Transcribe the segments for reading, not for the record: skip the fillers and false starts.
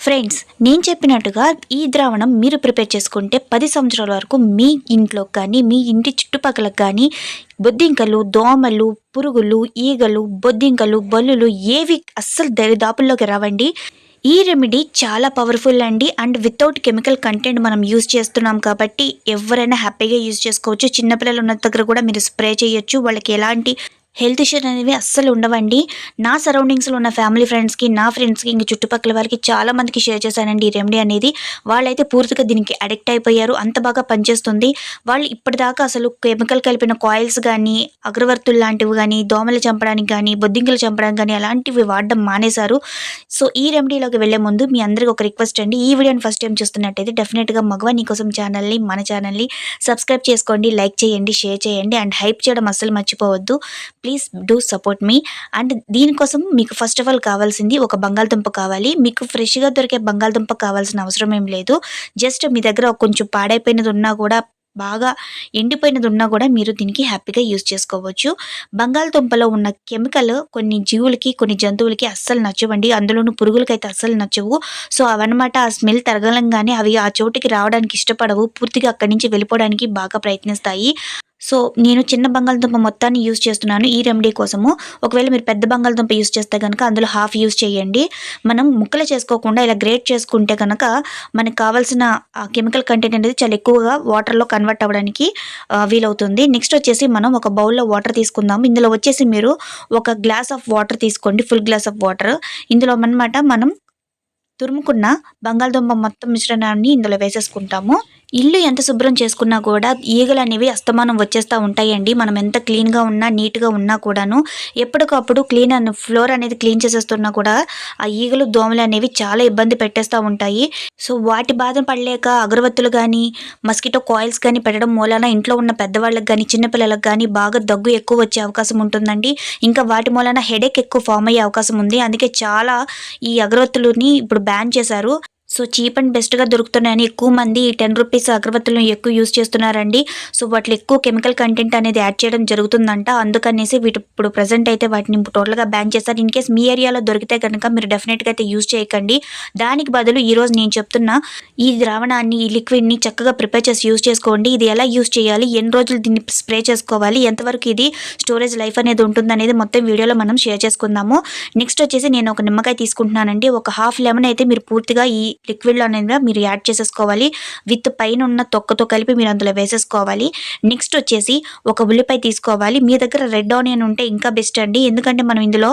Friends, నేను చెప్పినట్టుగా ఈ ద్రావణం మీరు ప్రిపేర్ చేసుకుంటే 10 సంవత్సరాల వరకు మీ ఇంట్లో కానీ, మీ ఇంటి చుట్టుపక్కలకు కానీ బొద్దింకలు, దోమలు, పురుగులు, ఈగలు, బొద్దింకలు, బల్లులు ఏవి అస్సలు దరిదాపుల్లోకి రావండి. ఈ రెమెడీ చాలా పవర్ఫుల్ అండి. అండ్ వితౌట్ కెమికల్ కంటెంట్ మనం యూజ్ చేస్తున్నాం కాబట్టి ఎవరైనా హ్యాపీగా యూజ్ చేసుకోవచ్చు. చిన్నపిల్లలు ఉన్న దగ్గర కూడా మీరు స్ప్రే చేయొచ్చు. వాళ్ళకి ఎలాంటి హెల్త్ ఇష్యూస్ అనేవి అస్సలు ఉండవండి. నా సరౌండింగ్స్లో ఉన్న ఫ్యామిలీ ఫ్రెండ్స్కి, నా ఫ్రెండ్స్కి, ఇంక చుట్టుపక్కల వారికి చాలా మందికి షేర్ చేశానండి ఈ రెమెడీ అనేది. వాళ్ళైతే పూర్తిగా దీనికి అడిక్ట్ అయిపోయారు. అంత బాగా పనిచేస్తుంది. వాళ్ళు ఇప్పటిదాకా అసలు కెమికల్ కలిపిన కాయిల్స్ కానీ, అగరవత్తులు లాంటివి కానీ, దోమలు చంపడానికి కానీ, బొద్దింకలు చంపడానికి కానీ అలాంటివి వాడడం మానేశారు. సో ఈ రెమెడీలోకి వెళ్లే ముందు మీ అందరికీ ఒక రిక్వెస్ట్ అండి. ఈ వీడియోని ఫస్ట్ టైం చూస్తున్నట్టయితే డెఫినెట్గా మగవా నీకోసం ఛానల్ని, మన ఛానల్ని సబ్స్క్రైబ్ చేసుకోండి, లైక్ చేయండి, షేర్ చేయండి అండ్ హైప్ చేయడం అస్సలు మర్చిపోవద్దు. Please do support me. And దీనికోసం మీకు ఫస్ట్ ఆఫ్ ఆల్ కావాల్సింది ఒక బంగాళదుంప కావాలి. మీకు ఫ్రెష్గా దొరికే బంగాళదుంప కావాల్సిన అవసరం ఏం లేదు. జస్ట్ మీ దగ్గర కొంచెం పాడైపోయినది ఉన్నా కూడా, బాగా ఎండిపోయినది ఉన్నా కూడా మీరు దీనికి హ్యాపీగా యూజ్ చేసుకోవచ్చు. బంగాళదుంపలో ఉన్న కెమికల్ కొన్ని జీవులకి, కొన్ని జంతువులకి అస్సలు నచ్చవండి. అందులోనూ పురుగులకైతే అస్సలు నచ్చవు. సో అవన్నమాట, ఆ స్మెల్ తరగలంగానే అవి ఆ చోటికి రావడానికి ఇష్టపడవు. పూర్తిగా అక్కడి నుంచి వెళ్ళిపోవడానికి బాగా ప్రయత్నిస్తాయి. సో నేను చిన్న బంగాళదుంప మొత్తాన్ని యూజ్ చేస్తున్నాను ఈ రెమెడీ కోసము. ఒకవేళ మీరు పెద్ద బంగాళదుంప యూజ్ చేస్తే కనుక అందులో హాఫ్ యూజ్ చేయండి. మనం ముక్కలు చేసుకోకుండా ఇలా గ్రేట్ చేసుకుంటే కనుక మనకు కావాల్సిన కెమికల్ కంటెంట్ అనేది చాలా ఎక్కువగా వాటర్లో కన్వర్ట్ అవ్వడానికి వీలవుతుంది. నెక్స్ట్ వచ్చేసి మనం ఒక బౌల్లో వాటర్ తీసుకుందాము. ఇందులో వచ్చేసి మీరు ఒక గ్లాస్ ఆఫ్ వాటర్ తీసుకోండి, ఫుల్ గ్లాస్ ఆఫ్ వాటర్. ఇందులో అన్నమాట మనం తురుముకున్న బంగాళదుంప మొత్తం మిశ్రణాన్ని ఇందులో వేసేసుకుంటాము. ఇల్లు ఎంత శుభ్రం చేసుకున్నా కూడా ఈగలు అనేవి అస్తమానం వచ్చేస్తూ ఉంటాయండి. మనం ఎంత క్లీన్గా ఉన్నా, నీట్గా ఉన్నా కూడాను ఎప్పటికప్పుడు ఫ్లోర్ అనేది క్లీన్ చేసేస్తున్నా కూడా ఆ ఈగలు, దోమలు అనేవి చాలా ఇబ్బంది పెట్టేస్తూ ఉంటాయి. సో వాటి బాధ పడలేక అగరవత్తులు కానీ, మస్కిటో కాయిల్స్ కానీ పెట్టడం మూలాన ఇంట్లో ఉన్న పెద్దవాళ్ళకి కానీ, చిన్నపిల్లలకు కానీ బాగా దగ్గు ఎక్కువ వచ్చే అవకాశం ఉంటుందండి. ఇంకా వాటి మూలాన హెడేక్ ఎక్కువ ఫామ్ అయ్యే అవకాశం ఉంది. అందుకే చాలా ఈ అగరవత్తులని ఇప్పుడు బ్యాన్ చేశారు. సో చీప్ అండ్ బెస్ట్గా దొరుకుతున్నాయని ఎక్కువ మంది 10 రూపీస్ అగరబత్తులను ఎక్కువ యూజ్ చేస్తున్నారండి. సో వాటిలో ఎక్కువ కెమికల్ కంటెంట్ అనేది యాడ్ చేయడం జరుగుతుందంట. అందుకనేసి ఇప్పుడు ప్రజెంట్ అయితే వాటిని టోటల్గా బ్యాన్ చేస్తారు. ఇన్ కేస్ మీ ఏరియాలో దొరికితే కనుక మీరు డెఫినెట్గా అయితే యూజ్ చేయకండి. దానికి బదులు ఈరోజు నేను చెప్తున్న ఈ ద్రావణాన్ని, ఈ లిక్విడ్ని చక్కగా ప్రిపేర్ చేసి యూజ్ చేసుకోండి. ఇది ఎలా యూజ్ చేయాలి, ఎన్ని రోజులు దీన్ని స్ప్రే చేసుకోవాలి, ఎంతవరకు ఇది స్టోరేజ్ లైఫ్ అనేది ఉంటుందనేది మొత్తం వీడియోలో మనం షేర్ చేసుకుందాము. నెక్స్ట్ వచ్చేసి నేను ఒక నిమ్మకాయ తీసుకుంటున్నానండి. ఒక హాఫ్ లెమన్ అయితే మీరు పూర్తిగా ఈ లిక్విడ్లో అనేది మీరు యాడ్ చేసేసుకోవాలి. విత్ పైన ఉన్న తొక్కతో కలిపి మీరు అందులో వేసేసుకోవాలి. నెక్స్ట్ వచ్చేసి ఒక ఉల్లిపాయ తీసుకోవాలి. మీ దగ్గర రెడ్ ఆనియన్ ఉంటే ఇంకా బెస్ట్ అండి. ఎందుకంటే మనం ఇందులో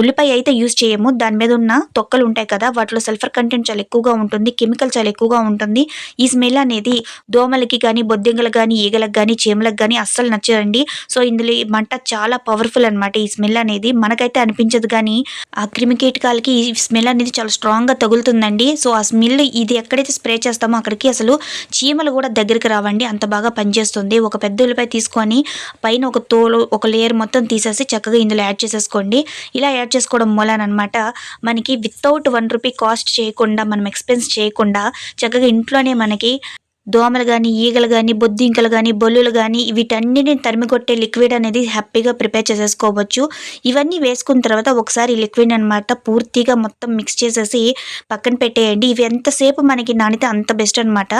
ఉల్లిపాయ అయితే యూజ్ చేయము. దాని మీద ఉన్న తొక్కలు ఉంటాయి కదా, వాటిలో సల్ఫర్ కంటెంట్ చాలా ఎక్కువగా ఉంటుంది, కెమికల్ చాలా ఎక్కువగా ఉంటుంది. ఈ స్మెల్ అనేది దోమలకి కానీ, బొద్దింకలకు కానీ, ఈగలకు కానీ, చీమలకు కానీ అస్సలు నచ్చదండి. సో ఇందులో మంట చాలా పవర్ఫుల్ అనమాట. ఈ స్మెల్ అనేది మనకైతే అనిపించదు, కానీ ఆ క్రిమికీటకాలకి ఈ స్మెల్ అనేది చాలా స్ట్రాంగ్గా తగులుతుందండి. సో ఆ స్మెల్ ఇది ఎక్కడైతే స్ప్రే చేస్తామో అక్కడికి అసలు చీమలు కూడా దగ్గరికి రావండి. అంత బాగా పనిచేస్తుంది. ఒక పెద్ద ఉల్లిపాయ తీసుకొని పైన ఒక లేయర్ మొత్తం తీసేసి చక్కగా ఇందులో యాడ్ చేసేసుకోండి. ఇలా యాడ్ చేసుకోవడం మూలనమాట మనకి వితౌట్ 1 రూపీ కాస్ట్ చేయకుండా, మనం ఎక్స్పెన్స్ చేయకుండా చక్కగా ఇంట్లోనే మనకి దోమలు కానీ, ఈగలు కానీ, బొద్దింకలు కానీ, బొల్లులు కానీ వీటన్నిటిని తరిమికొట్టే లిక్విడ్ అనేది హ్యాపీగా ప్రిపేర్ చేసేసుకోవచ్చు. ఇవన్నీ వేసుకున్న తర్వాత ఒకసారి ఈ లిక్విడ్ అనమాట పూర్తిగా మొత్తం మిక్స్ చేసేసి పక్కన పెట్టేయండి. ఇవి ఎంతసేపు మనకి నానితే అంత బెస్ట్ అనమాట.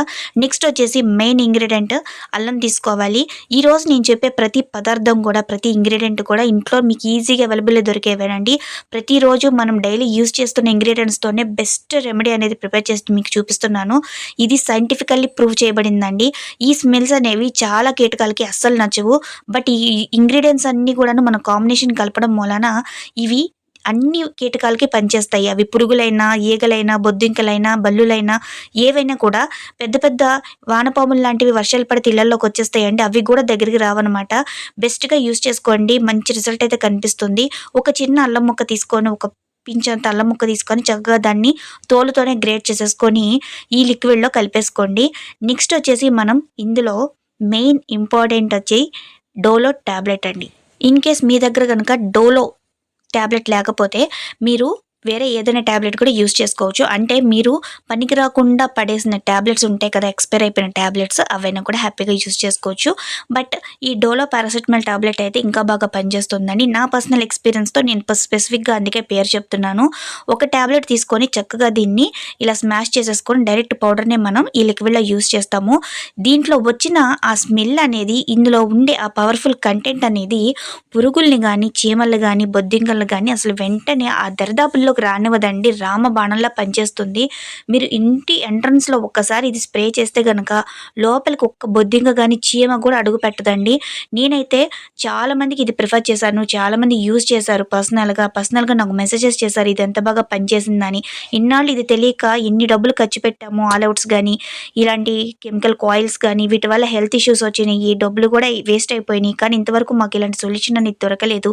నెక్స్ట్ వచ్చేసి మెయిన్ ఇంగ్రీడియంట్ అల్లం తీసుకోవాలి. ఈరోజు నేను చెప్పే ప్రతి పదార్థం కూడా, ప్రతి ఇంగ్రీడియంట్ కూడా ఇంట్లో మీకు ఈజీగా అవైలబుల్గా దొరికేవేనండి. ప్రతిరోజు మనం డైలీ యూజ్ చేస్తున్న ఇంగ్రీడియంట్స్తోనే బెస్ట్ రెమెడీ అనేది ప్రిపేర్ చేసి మీకు చూపిస్తున్నాను. ఇది సైంటిఫికల్లీ ప్రూవ్ చేయబడిందండి. ఈ స్మెల్స్ అనేవి చాలా కీటకాలకి అస్సలు నచ్చవు. బట్ ఈ ఇంగ్రీడియంట్స్ అన్నీ కూడాను మన కాంబినేషన్ కలపడం మూలన ఇవి అన్ని కీటకాలకి పనిచేస్తాయి. అవి పురుగులైనా, ఈగలైనా, బొద్దింకలైనా, బల్లులైనా ఏవైనా కూడా. పెద్ద పెద్ద వానపాములు లాంటివి వర్షాలు పడితే ఇళ్లలోకి వచ్చేస్తాయండి. అవి కూడా దగ్గరికి రావన్నమాట. బెస్ట్గా యూజ్ చేసుకోండి, మంచి రిజల్ట్ అయితే కనిపిస్తుంది. ఒక చిన్న అల్లం ముక్క తీసుకొని, ఒక పించంత అల్లం ముక్క తీసుకొని చక్కగా దాన్ని తోలుతోనే గ్రేట్ చేసేసుకొని ఈ లిక్విడ్లో కలిపేసుకోండి. నెక్స్ట్ వచ్చేసి మనం ఇందులో మెయిన్ ఇంపార్టెంట్ వచ్చి డోలో ట్యాబ్లెట్ అండి. ఇన్ కేస్ మీ దగ్గర కనుక డోలో ట్యాబ్లెట్ లేకపోతే మీరు వేరే ఏదైనా టాబ్లెట్ కూడా యూజ్ చేసుకోవచ్చు. అంటే మీరు పనికి రాకుండా పడేసిన టాబ్లెట్స్ ఉంటాయి కదా! ఎక్స్‌పైర్ అయిపోయిన టాబ్లెట్స్ అవైనా కూడా హ్యాపీగా యూజ్ చేసుకోవచ్చు. బట్ ఈ డోలో పారాసిటమాల్ టాబ్లెట్ అయితే ఇంకా బాగా పనిచేస్తుందండి. నా పర్సనల్ ఎక్స్‌పీరియన్స్‌తో నేను స్పెసిఫిక్‌గా అందుకే పేరు చెప్తున్నాను. ఒక టాబ్లెట్ తీసుకొని చక్కగా దీన్ని ఇలా స్మాష్ చేసేసుకొని డైరెక్ట్ పౌడర్‌నే మనం ఈ లిక్విడ్‌లో యూజ్ చేస్తాము. దీంట్లో వచ్చిన ఆ స్మెల్ అనేది ఇందులో ఉండే ఆ పవర్‌ఫుల్ కంటెంట్ అనేది పురుగుల్ని గానీ, చీమల్ని గానీ, బొద్దింకలను గానీ అసలు వెంటనే ఆ దరిదాపుల్లోకి రానివ్వదండి. రామబాణంలా పనిచేస్తుంది. మీరు ఇంటి ఎంట్రన్స్‌లో ఒక్కసారి ఇది స్ప్రే చేస్తే గనక లోపలికి ఒక్క బొద్దింక గానీ, చీమ కూడా అడుగు పెట్టదండి. నేనైతే చాలా మందికి ఇది ప్రిఫర్ చేశాను. చాలామంది యూజ్ చేశారు పర్సనల్‌గా నాకు మెసేజెస్ చేశారు. ఇది ఎంత బాగా పనిచేసిందని. ఇన్నాళ్ళు ఇది తెలియక ఎన్ని డబ్బులు ఖర్చు పెట్టాము ఆల్ ఔట్స్ గానీ, ఇలాంటి కెమికల్ కాయిల్స్ గానీ, వీటి వల్ల హెల్త్ ఇష్యూస్ వచ్చినియి. డబ్బులు కూడా వేస్ట్ అయిపోయినియి. కానీ ఇంతవరకు మాకు ఇలాంటి సొల్యూషన్ అనేది దొరకలేదు.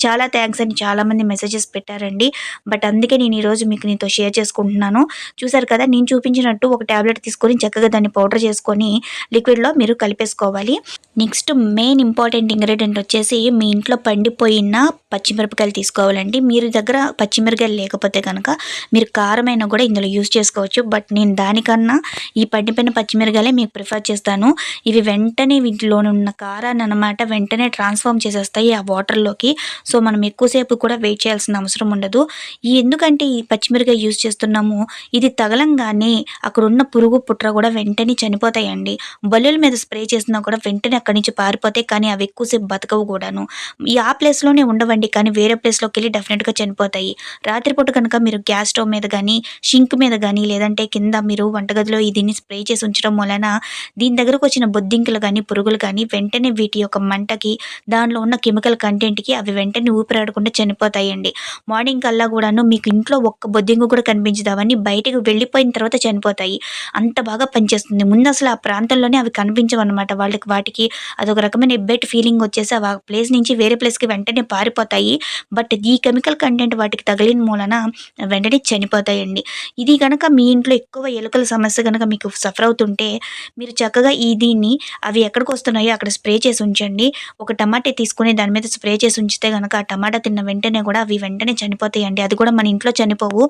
చాలా థాంక్స్ అని చాలామంది మెసేజెస్ పెట్టారండి. బట్ అందుకే నేను ఈరోజు మీకు నీతో షేర్ చేసుకుంటున్నాను. చూసారు కదా! నేను చూపించినట్టు ఒక టాబ్లెట్ తీసుకొని చక్కగా దాన్ని పౌడర్ చేసుకొని లిక్విడ్‌లో మీరు కలిపేసుకోవాలి. నెక్స్ట్ మెయిన్ ఇంపార్టెంట్ ఇంగ్రీడియెంట్ వచ్చేసి మీ ఇంట్లో పండిపోయిన పచ్చిమిరపకాయలు తీసుకోవాలండి. మీరు దగ్గర పచ్చిమిరపకాయలు లేకపోతే గనక మీరు కారమైనా కూడా ఇందులో యూజ్ చేసుకోవచ్చు. బట్ నేను దానికన్నా ఈ పండిపోయిన పచ్చిమిరపకాయలే మీకు ప్రిఫర్ చేస్తాను. ఇవి వెంటనే వీటిలోనున్న కారాన్ననమాట వెంటనే ట్రాన్స్‌ఫార్మ్ చేసేస్తాయి ఆ వాటర్‌లోకి. సో, మనం ఎక్కువసేపు కూడా వెయిట్ చేయాల్సిన అవసరం ఉండదు. ఎందుకంటే ఈ పచ్చిమిరపకాయ యూజ్ చేస్తున్నాము, ఇది తగలంగానే అక్కడున్న పురుగు, పుట్ర కూడా వెంటనే చనిపోతాయండి. బల్లుల మీద స్ప్రే చేసినా కూడా వెంటనే అక్కడి నుంచి పారిపోతాయి. కానీ అవి ఎక్కువసేపు బతకవు కూడాను. ఆ ప్లేస్‌లోనే ఉండవండి. కానీ వేరే ప్లేస్‌లోకెళ్ళి డెఫినెట్‌గా చనిపోతాయి. రాత్రిపూట కనుక మీరు గ్యాస్ స్టవ్ మీద గానీ, షింక్ మీద గానీ, లేదంటే కింద మీరు వంటగదిలో దీన్ని స్ప్రే చేసి ఉంచడం వలన దీని దగ్గరకొచ్చిన బొద్దింకలు గానీ, పురుగులు గానీ వెంటనే వీటి యొక్క మంటకి, దానిలో ఉన్న కెమికల్ కంటెంట్‌కి అవి వెంటనే ఊపిరాడకుండా చనిపోతాయండి. మార్నింగ్ కల్లా కూడాను మీకు ఇంట్లో ఒక్క బొద్దింక కూడా కనిపించదు. అవన్నీ బయటకి వెళ్ళిపోయిన తర్వాత చనిపోతాయి. అంత బాగా పనిచేస్తుంది. ముందసలు ఆ ప్రాంతంలోనే అవి కనిపించవనమాట. వాటికి అదొక రకమైన ఎబ్బెట్ ఫీలింగ్ వచ్చేసి అవి ఆ ప్లేస్ నుంచి వేరే ప్లేస్‌కి వెంటనే పారిపోతాయి. బట్ ఈ కెమికల్ కంటెంట్ వాటికి తగిలిన మూలన వెంటనే చనిపోతాయండి. ఇది గనక మీ ఇంట్లో ఎక్కువ ఎలుకల సమస్య గనక మీకు సఫర్ అవుతుంటే మీరు చక్కగా దీన్ని అవి ఎక్కడికొస్తున్నాయో అక్కడ స్ప్రే చేసి ఉంచండి. ఒక టమాటా తీసుకొని దాని మీద స్ప్రే చేసి ఉంచితే గనక ఆ టమాటా తిన్న వెంటనే కూడా అవి వెంటనే చనిపోతాయండి. అది కూడా మన ఇంట్లో చనిపోవు.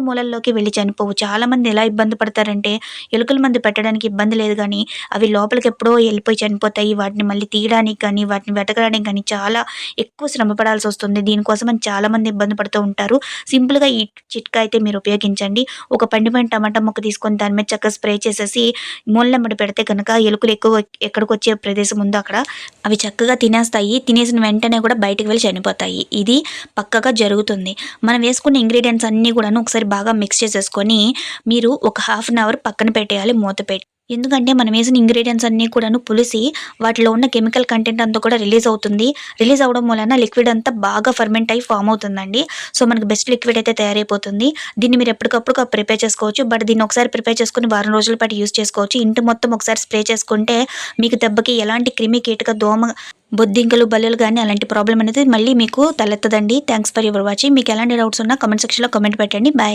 మూలల్లోకి వెళ్లి చనిపోవు. చాలామంది ఎలా ఇబ్బంది పడతారంటే ఎలుకల మందు పెట్టడానికి ఇబ్బంది లేదు గానీ, అవి లోపలికి ఎప్పుడో ఎళ్ళిపోయి చనిపోతాయి. వాటిని మళ్ళీ తీయడానికి కానీ, వాటిని వెతకడానికి కానీ చాలా ఎక్కువ శ్రమ పడాల్సొస్తుంది. దీనికోసమని చాలామంది ఇబ్బంది పడుతూ ఉంటారు. సింపుల్‌గా ఈ చిట్కా అయితే మీరు ఉపయోగించండి. ఒక పండిపోయిన టమాటా ముక్క తీసుకొని దాని మీద చక్కగా స్ప్రే చేసేసి మూలెమ్మట పెడితే గనక ఎలుకలు ఎక్కువ ఎక్కడికొచ్చే ప్రదేశం ఉందో అక్కడ అవి చక్కగా తినేస్తాయి. తినేసిన వెంటనే కూడా బయటికి వెళ్ళి చనిపోతాయి. ఇది పక్కాగా జరుగుతుంది. మనం వేసుకున్న ఇంగ్రీడియెంట్స్ అన్నీ కూడాను ఒకసారి బాగా మిక్స్ చేసేసుకొని మీరు ఒక హాఫ్ అన్ అవర్ పక్కన పెట్టేయాలి మూత పెట్టి. ఎందుకంటే మనం వేసిన ఇంగ్రీడియెంట్స్ అన్నీ కూడాను పులిసి వాటిలో ఉన్న కెమికల్ కంటెంట్ అంతా కూడా రిలీజ్ అవుతుంది. రిలీజ్ అవ్వడం వలన లిక్విడ్ అంతా బాగా ఫర్మెంట్ అయ్యి ఫార్మ్ అవుతుందండి. సో, మనకు బెస్ట్ లిక్విడ్ అయితే తయారైపోతుంది. దీన్ని మీరు ఎప్పటికప్పుడు ప్రిపేర్ చేసుకోవచ్చు. బట్ దీన్ని ఒకసారి ప్రిపేర్ చేసుకొని వారం రోజుల పాటు యూజ్ చేసుకోవచ్చు. ఇంటి మొత్తం ఒకసారి స్ప్రే చేసుకుంటే మీకు దెబ్బకి ఎలాంటి క్రిమి కీటక దోమ బొద్దింకలు, బల్లులు గానీ అలాంటి ప్రాబ్లమ్ అనేది మళ్ళీ మీకు తలెత్తదండి. Thanks for your watching. మీకు ఎలాంటి డౌట్స్ ఉన్నా కామెంట్ సెక్షన్‌లో కామెంట్ పెట్టండి. బాయ్.